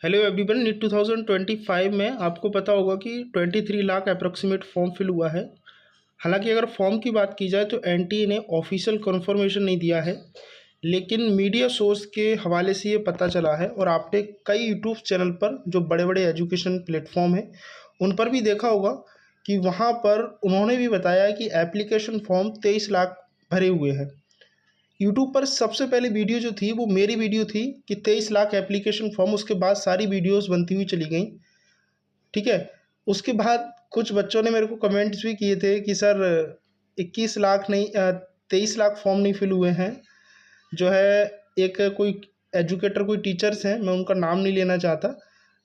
Hello everyone. NEET 2025 में आपको पता होगा कि 23 लाख अप्रॉक्सीमेट फॉर्म फिल हुआ है। हालांकि अगर फॉर्म की बात की जाए तो एनटीए ने ऑफिशियल कंफर्मेशन नहीं दिया है, लेकिन मीडिया सोर्स के हवाले से ये पता चला है। और आपने कई यूट्यूब चैनल पर जो बड़े बड़े एजुकेशन प्लेटफॉर्म हैं उन पर भी देखा होगा कि वहाँ पर उन्होंने भी बताया कि एप्लीकेशन फॉर्म 23 लाख भरे हुए हैं। यूट्यूब पर सबसे पहले वीडियो जो थी वो मेरी वीडियो थी कि 23 लाख एप्लीकेशन फॉर्म। उसके बाद सारी वीडियोस बनती हुई चली गई, ठीक है। उसके बाद कुछ बच्चों ने मेरे को कमेंट्स भी किए थे कि सर 21 लाख नहीं 23 लाख फॉर्म नहीं फिल हुए हैं। जो है एक कोई एजुकेटर, कोई टीचर्स हैं, मैं उनका नाम नहीं लेना चाहता,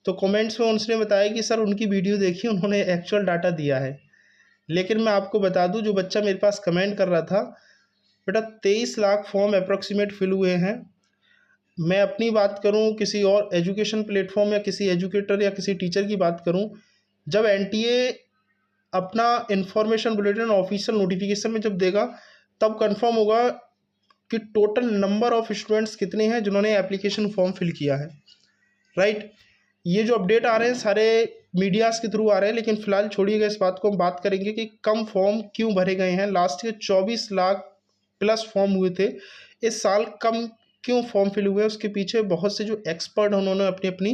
तो कमेंट्स में उनसे बताया कि सर उनकी वीडियो देखी, उन्होंने एक्चुअल डाटा दिया है। लेकिन मैं आपको बता दूं, जो बच्चा मेरे पास कमेंट कर रहा था, बेटा 23 लाख फॉर्म अप्रॉक्सीमेट फिल हुए हैं। मैं अपनी बात करूं, किसी और एजुकेशन प्लेटफॉर्म या किसी एजुकेटर या किसी टीचर की बात करूं, जब एनटीए अपना इंफॉर्मेशन बुलेटिन ऑफिशियल नोटिफिकेशन में जब देगा तब कंफर्म होगा कि टोटल नंबर ऑफ स्टूडेंट्स कितने हैं जिन्होंने एप्लीकेशन फॉर्म फिल किया है, राइट। ये जो अपडेट आ रहे हैं सारे मीडियाज़ के थ्रू आ रहे हैं, लेकिन फिलहाल छोड़िएगा इस बात को। हम बात करेंगे कि कम फॉर्म क्यों भरे गए हैं। Last year 24 lakh plus form हुए थे, इस साल कम क्यों फॉर्म फिल हुए हैं। उसके पीछे बहुत से जो एक्सपर्ट हैं उन्होंने अपनी अपनी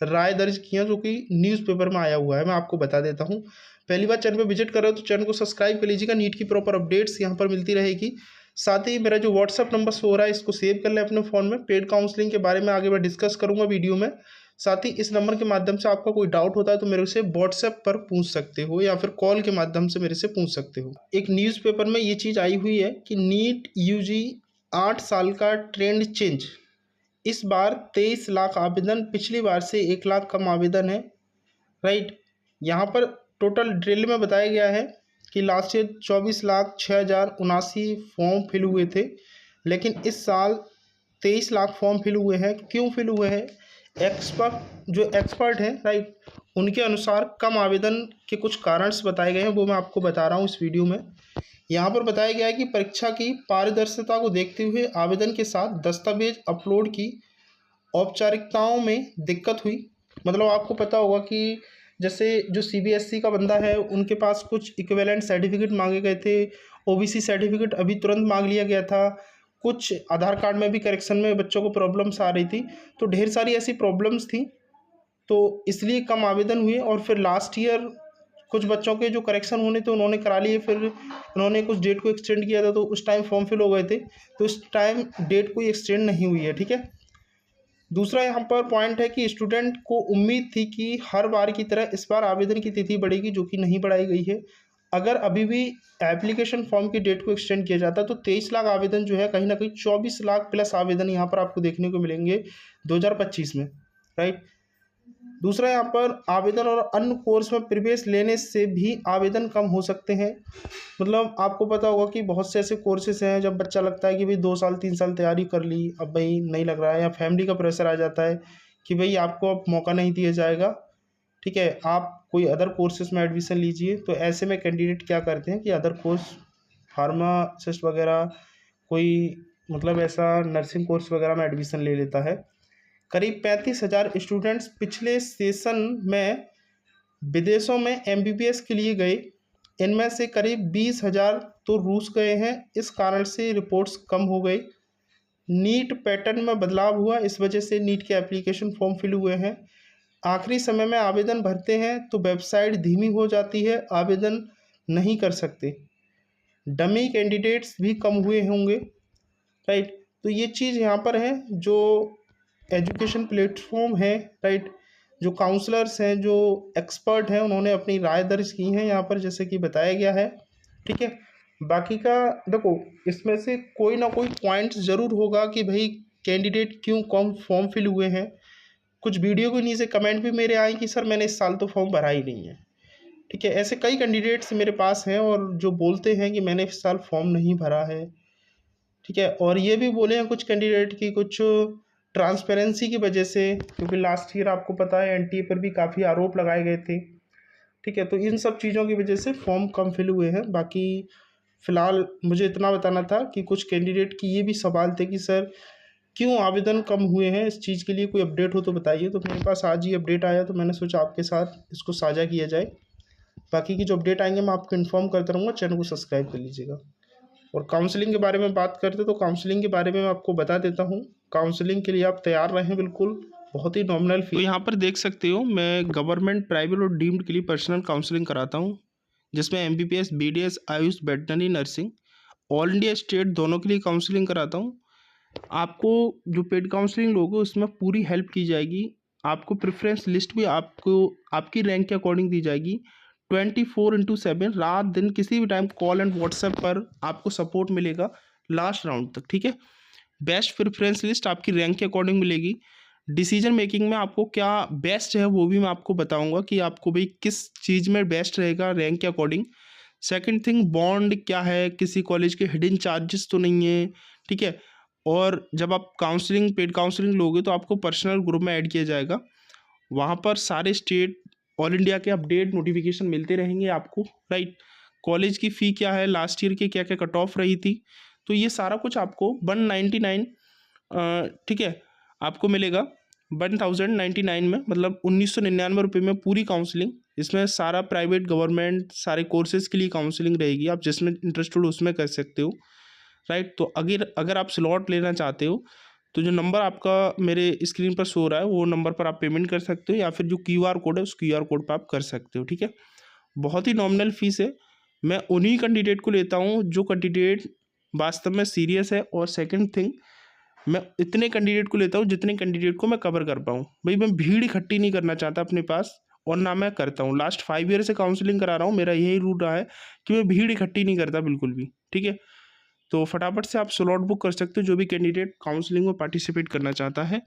राय दर्ज की है, जो कि न्यूज़पेपर में आया हुआ है। मैं आपको बता देता हूँ। पहली बार चैनल पर विजिट कर रहे हो तो चैनल को सब्सक्राइब कर लीजिएगा। नीट की प्रॉपर अपडेट्स यहाँ पर मिलती रहेगी। साथ ही मेरा जो व्हाट्सअप नंबर शो हो रहा है इसको सेव कर लें अपने फ़ोन में। पेड काउंसलिंग के बारे में आगे मैं डिस्कस करूँगा वीडियो में। साथ ही इस नंबर के माध्यम से आपका कोई डाउट होता है तो मेरे से व्हाट्सएप पर पूछ सकते हो, या फिर कॉल के माध्यम से मेरे से पूछ सकते हो। एक न्यूज़पेपर में ये चीज़ आई हुई है कि नीट यूजी 8 साल का ट्रेंड चेंज। इस बार 23 लाख आवेदन, पिछली बार से 1 लाख कम आवेदन है, राइट। यहाँ पर टोटल डिटेल में बताया गया है कि लास्ट ईयर 24,06,079 फॉर्म फिल हुए थे, लेकिन इस साल 23 लाख फॉर्म फिल हुए हैं। क्यों फिल हुए हैं? एक्सपर्ट हैं, राइट, उनके अनुसार कम आवेदन के कुछ कारण बताए गए हैं, वो मैं आपको बता रहा हूँ इस वीडियो में। यहाँ पर बताया गया है कि परीक्षा की पारदर्शिता को देखते हुए आवेदन के साथ दस्तावेज अपलोड की औपचारिकताओं में दिक्कत हुई। मतलब आपको पता होगा कि जैसे जो सीबीएसई का बंदा है उनके पास कुछ इक्विवेलेंट सर्टिफिकेट मांगे गए थे, ओबीसी सर्टिफिकेट अभी तुरंत मांग लिया गया था, कुछ आधार कार्ड में भी करेक्शन में बच्चों को प्रॉब्लम्स आ रही थी, तो ढेर सारी ऐसी प्रॉब्लम्स थी, तो इसलिए कम आवेदन हुए। और फिर लास्ट ईयर कुछ बच्चों के जो करेक्शन होने थे उन्होंने करा लिए, फिर उन्होंने कुछ डेट को एक्सटेंड किया था तो उस टाइम फॉर्म फिल हो गए थे, तो इस टाइम डेट कोई एक्सटेंड नहीं हुई है, ठीक है। दूसरा यहाँ पर पॉइंट है कि स्टूडेंट को उम्मीद थी कि हर बार की तरह इस बार आवेदन की तिथि बढ़ेगी, जो कि नहीं बढ़ाई गई है। अगर अभी भी एप्लीकेशन फॉर्म की डेट को एक्सटेंड किया जाता तो 23 लाख आवेदन जो है कहीं ना कहीं 24 लाख प्लस आवेदन यहाँ पर आपको देखने को मिलेंगे 2025 में, राइट। दूसरा यहाँ पर आवेदन और अन्य कोर्स में प्रवेश लेने से भी आवेदन कम हो सकते हैं। मतलब आपको पता होगा कि बहुत से ऐसे कोर्सेज हैं जब बच्चा लगता है कि भाई 2 साल 3 साल तैयारी कर ली, अब भाई नहीं लग रहा है, या फैमिली का प्रेशर आ जाता है कि भाई आपको अब मौका नहीं दिया जाएगा, ठीक है, आप कोई अदर कोर्सेज में एडमिशन लीजिए। तो ऐसे में कैंडिडेट क्या करते हैं कि अदर कोर्स, फार्मासिस्ट वगैरह, कोई मतलब ऐसा नर्सिंग कोर्स वगैरह में एडमिशन ले लेता है। करीब 35,000 स्टूडेंट्स पिछले सेशन में विदेशों में एमबीबीएस के लिए गए, इनमें से करीब 20,000 तो रूस गए हैं। इस कारण से रिपोर्ट्स कम हो गई। नीट पैटर्न में बदलाव हुआ, इस वजह से नीट के एप्लीकेशन फॉर्म फिल हुए हैं। आखिरी समय में आवेदन भरते हैं तो वेबसाइट धीमी हो जाती है, आवेदन नहीं कर सकते। डमी कैंडिडेट्स भी कम हुए होंगे, राइट। तो ये चीज़ यहाँ पर है, जो एजुकेशन प्लेटफॉर्म है, राइट, जो काउंसलर्स हैं, जो एक्सपर्ट हैं, उन्होंने अपनी राय दर्ज की हैं यहाँ पर, जैसे कि बताया गया है, ठीक है। बाकी का देखो, इसमें से कोई ना कोई पॉइंट्स ज़रूर होगा कि भाई कैंडिडेट क्यों कम फॉर्म फिल हुए हैं। कुछ वीडियो के नीचे कमेंट भी मेरे आए कि सर मैंने इस साल तो फॉर्म भरा ही नहीं है, ठीक है। ऐसे कई कैंडिडेट्स मेरे पास हैं और जो बोलते हैं कि मैंने इस साल फॉर्म नहीं भरा है, ठीक है। और ये भी बोले हैं कुछ कैंडिडेट की कुछ ट्रांसपेरेंसी की वजह से, क्योंकि लास्ट ईयर आपको पता है एनटीए पर भी काफ़ी आरोप लगाए गए थे, ठीक है। तो इन सब चीज़ों की वजह से फॉर्म कम फिल हुए हैं। बाकी फ़िलहाल मुझे इतना बताना था कि कुछ कैंडिडेट की ये भी सवाल थे कि सर क्यों आवेदन कम हुए हैं, इस चीज़ के लिए कोई अपडेट हो तो बताइए। तो मेरे पास आज ही अपडेट आया तो मैंने सोचा आपके साथ इसको साझा किया जाए। बाकी की जो अपडेट आएंगे मैं आपको इन्फॉर्म करता रहूँगा, चैनल को सब्सक्राइब कर लीजिएगा। और काउंसलिंग के बारे में बात करते तो काउंसलिंग के बारे में मैं आपको बता देता हूँ। काउंसलिंग के लिए आप तैयार रहें बिल्कुल, बहुत ही नॉमिनल फी। तो यहाँ पर देख सकते हो मैं गवर्नमेंट, प्राइवेट और डीम्ड के लिए पर्सनल काउंसलिंग कराता हूँ, जिसमें MBBS, BDS, Ayush, veterinary, nursing, all India, state दोनों के लिए काउंसलिंग कराता हूँ। आपको जो पेड काउंसलिंग लोगे उसमें पूरी हेल्प की जाएगी। आपको प्रेफरेंस लिस्ट भी आपको आपकी रैंक के अकॉर्डिंग दी जाएगी। 24/7 रात दिन किसी भी टाइम कॉल एंड व्हाट्सएप पर आपको सपोर्ट मिलेगा लास्ट राउंड तक, ठीक है। बेस्ट प्रेफरेंस लिस्ट आपकी रैंक के अकॉर्डिंग मिलेगी। डिसीजन मेकिंग में आपको क्या बेस्ट है वो भी मैं आपको बताऊंगा कि आपको भाई किस चीज़ में बेस्ट रहेगा रैंक के अकॉर्डिंग। सेकंड थिंग, बॉन्ड क्या है, किसी कॉलेज के हिडन चार्जेस तो नहीं है, ठीक है। और जब आप काउंसलिंग, पेड काउंसलिंग लोगे तो आपको पर्सनल ग्रुप में ऐड किया जाएगा। वहाँ पर सारे स्टेट, ऑल इंडिया के अपडेट नोटिफिकेशन मिलते रहेंगे आपको, राइट। कॉलेज की फ़ी क्या है, लास्ट ईयर की क्या क्या कट ऑफ रही थी, तो ये सारा कुछ आपको 199, ठीक है, आपको मिलेगा 1099 में, मतलब 1999 में पूरी काउंसलिंग। इसमें सारा प्राइवेट, गवर्नमेंट, सारे कोर्सेज़ के लिए काउंसलिंग रहेगी। आप जिसमें इंटरेस्टेड हो उसमें कर सकते हो, राइट। तो अगर अगर आप स्लॉट लेना चाहते हो तो जो नंबर आपका मेरे स्क्रीन पर शो रहा है वो नंबर पर आप पेमेंट कर सकते हो, या फिर जो QR कोड है उस QR कोड पर आप कर सकते हो, ठीक है। बहुत ही नॉमिनल फीस है। मैं उन्हीं कैंडिडेट को लेता हूँ जो कैंडिडेट वास्तव में सीरियस है। और सेकंड थिंग, मैं इतने कैंडिडेट को लेता हूँ जितने कैंडिडेट को मैं कवर कर पाऊँ। भाई मैं भीड़ इकट्ठी नहीं करना चाहता अपने पास, और ना मैं करता हूँ। लास्ट 5 ईयर से काउंसलिंग करा रहा हूँ, मेरा यही रूट रहा है कि मैं भीड़ इकट्ठी नहीं करता बिल्कुल भी, ठीक है। तो फटाफट से आप स्लॉट बुक कर सकते हो जो भी कैंडिडेट काउंसलिंग में पार्टिसिपेट करना चाहता है।